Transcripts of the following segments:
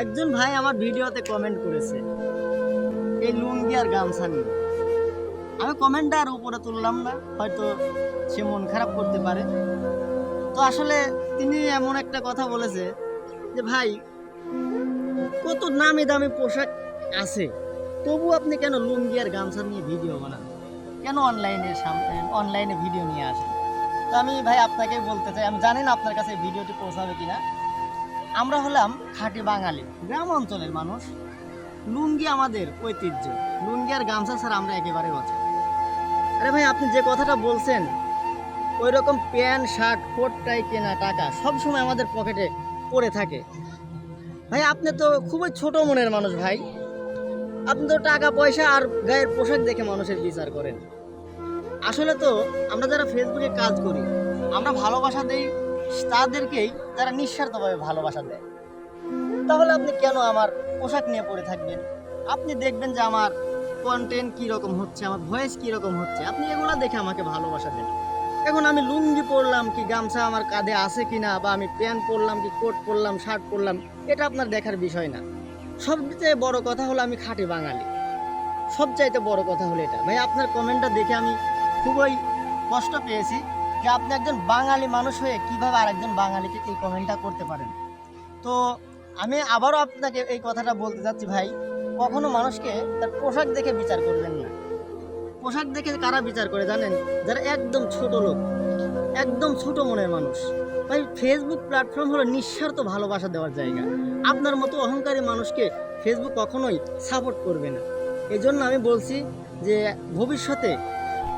একজন ভাই আমার ভিডিওতে কমেন্ট করেছে এই লুঙ্গি আর গামছা নিয়ে। আমি কমেন্টটা আর উপরে তুললাম না, হয়তো সে মন খারাপ করতে পারে। তো আসলে তিনি এমন একটা কথা বলেছে যে ভাই, কত নামি দামি পোশাক আছে, তবু আপনি কেন লুঙ্গি আর গামছা নিয়ে ভিডিও বানান, কেন অনলাইনে ভিডিও নিয়ে আসেন? তো আমি ভাই আপনাকে বলতে চাই, আমি জানি না আপনার কাছে এই ভিডিওটি পৌঁছাবে কিনা। আমরা হলাম খাঁটি বাঙালি, গ্রাম অঞ্চলের মানুষ। লুঙ্গি আমাদের ঐতিহ্য, লুঙ্গি আর গামছা ছাড়া আমরা একেবারে অচেনা। আরে ভাই, আপনি যে কথাটা বলছেন, ওই রকম প্যান্ট শার্ট কোট টাই কেনা টাকা সবসময় আমাদের পকেটে পড়ে থাকে। ভাই আপনি তো খুবই ছোট মনের মানুষ ভাই। আপনি তো টাকা পয়সা আর গায়ের পোশাক দেখে মানুষের বিচার করেন। আসলে তো আমরা যারা ফেসবুকে কাজ করি, আমরা ভালোবাসা দেই তাদেরকেই যারা নিঃস্বার্থভাবে ভালোবাসা দেয়। তাহলে আপনি কেন আমার পোশাক নিয়ে পড়ে থাকবেন? আপনি দেখবেন যে আমার কন্টেন্ট কীরকম হচ্ছে, আমার ভয়েস কীরকম হচ্ছে, আপনি এগুলো দেখে আমাকে ভালোবাসা দেন। এখন আমি লুঙ্গি পরলাম কি গামছা আমার কাঁধে আছে কিনা, বা আমি প্যান্ট পরলাম কি কোট পরলাম শার্ট পরলাম, এটা আপনার দেখার বিষয় না। সবচেয়ে বড় কথা হলো আমি খাঁটি বাঙালি। সবচাইতে বড় কথা হলো এটা। ভাই আপনার কমেন্টটা দেখে আমি খুবই কষ্ট পেয়েছি যে আপনি একজন বাঙালি মানুষ হয়ে কীভাবে আরেকজন বাঙালিকে এই কমেন্টটা করতে পারেন। তো আমি আবারও আপনাকে এই কথাটা বলতে চাচ্ছি ভাই, কখনো মানুষকে তার পোশাক দেখে বিচার করবেন না। পোশাক দেখে কারা বিচার করে জানেন? যারা একদম ছোট লোক, একদম ছোট মনের মানুষ। ভাই ফেসবুক প্ল্যাটফর্ম হলো নিঃস্বার্থ ভালোবাসা দেওয়ার জায়গা। আপনার মতো অহংকারী মানুষকে ফেসবুক কখনোই সাপোর্ট করবে না। এই জন্য আমি বলছি যে ভবিষ্যতে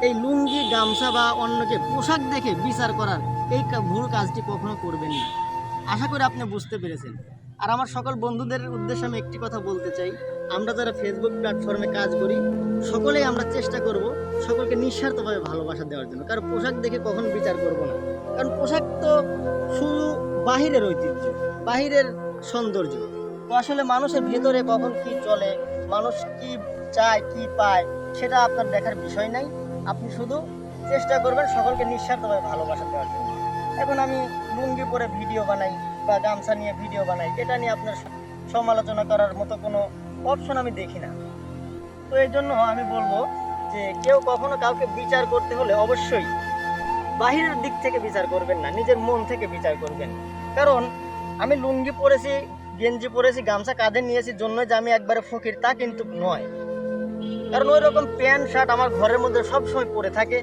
এই লুঙ্গি গামছা বা অন্যকে পোশাক দেখে বিচার করার এই ভুল কাজটি কখনো করবেন না। আশা করি আপনি বুঝতে পেরেছেন। আর আমার সকল বন্ধুদের উদ্দেশ্যে আমি একটি কথা বলতে চাই, আমরা যারা ফেসবুক প্ল্যাটফর্মে কাজ করি সকলেই আমরা চেষ্টা করব সকলকে নিঃস্বার্থভাবে ভালোবাসা দেওয়ার জন্য। কারণ পোশাক দেখে কখনো বিচার করব না। কারণ পোশাক তো শুধু বাহিরের ঐতিহ্য, বাহিরের সৌন্দর্য। তো আসলে মানুষের ভেতরে কখন কি চলে, মানুষ কি চায় কি পায়, সেটা আপনার দেখার বিষয় নাই। আপনি শুধু চেষ্টা করবেন সকলকে নিঃস্বার্থভাবে ভালোবাসা দেওয়ার জন্য। এখন আমি লুঙ্গি পরে ভিডিও বানাই বা গামছা নিয়ে ভিডিও বানাই, এটা নিয়ে আপনার সমালোচনা করার মতো কোনো অপশন আমি দেখি না। তো এই জন্য আমি বলবো যে কেউ কখনো কাউকে বিচার করতে হলে অবশ্যই বাহিরের দিক থেকে বিচার করবেন না, নিজের মন থেকে বিচার করবেন। কারণ আমি লুঙ্গি পরেছি, গেঞ্জি পরেছি, গামছা কাঁধে নিয়েছি জন্যই যে আমি একবারে ফকির তা কিন্তু নয়। কারণ ওই রকম প্যান্ট শার্ট আমার ঘরের মধ্যে সবসময় পরে থাকে,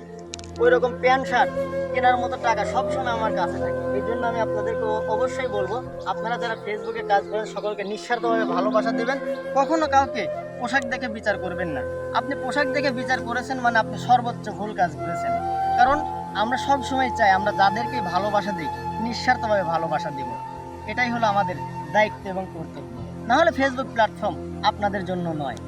ওই রকম প্যান্ট শার্ট কেনার মতো টাকা সবসময় আমার কাছে থাকে। এই জন্য আমি আপনাদেরকে অবশ্যই বলবো, আপনারা যারা ফেসবুকে কাজ করেন সকলকে নিঃস্বার্থভাবে ভালোবাসা দেবেন, কখনো কাউকে পোশাক দেখে বিচার করবেন না। আপনি পোশাক দেখে বিচার করেছেন মানে আপনি সর্বোচ্চ ভুল কাজ করেছেন। কারণ আমরা সব সময় চাই আমরা যাদেরকে ভালোবাসা দিই নিঃস্বার্থভাবে ভালোবাসা দেব। এটাই হলো আমাদের দায়িত্ব এবং কর্তব্য। না হলে ফেসবুক প্ল্যাটফর্ম আপনাদের জন্য নয়।